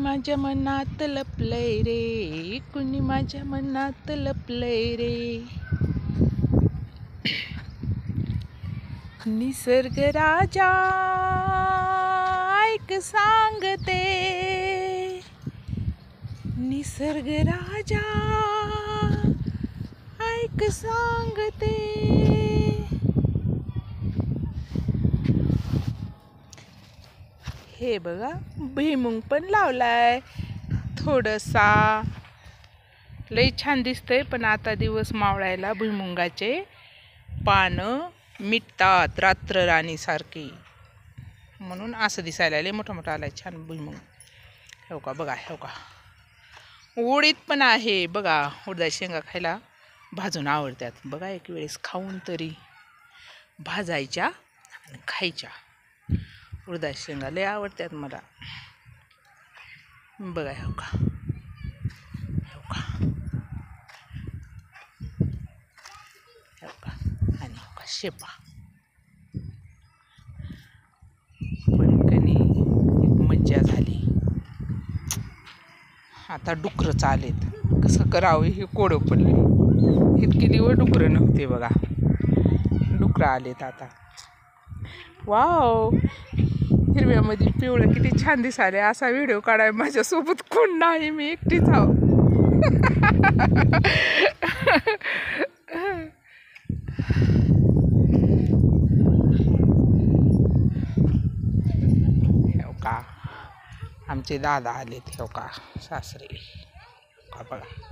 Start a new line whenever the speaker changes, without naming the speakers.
माझ्या मनात लपलंय रे, कुणी माझ्या मनात लपलंय रे. निसर्ग राजा ऐक सांगते, निसर्ग राजा ऐक सांगते. हे बघा भुईमुंग पण लावलाय थोडसा, लई छान दिसतंय. पण आता दिवस मावळायला भुईमुंगाचे पानं मिटतात रात्र राणीसारखी, म्हणून असं दिसायला लई मोठा मोठा आलाय छान भुईमुंग. हो का बघा, हो का उडीद पण आहे बघा. उडदाच्या शेंगा खायला भाजून आवडतात बघा, एक वेळेस खाऊन तरी भाजायच्या आणि खायच्या. उडदाच्या शेंगा लय आवडतात मला बघा. हो का, हो का, हो का. आणि हो का शेपा पण कणी मज्जा झाली. आता डुकरं चालेत, कसं करावं हे कोडं पडले. इतकी दिवस डुकरं नव्हते बघा, डुकरं आलेत आता. वाव, हिरव्यामध्ये पिवळं किती छान दिसाले. असा व्हिडिओ काढाय माझ्यासोबत कोण नाही, मी एकटीच आहो. हो का आमचे दादा आलेत, हो का सासरे, का बघा.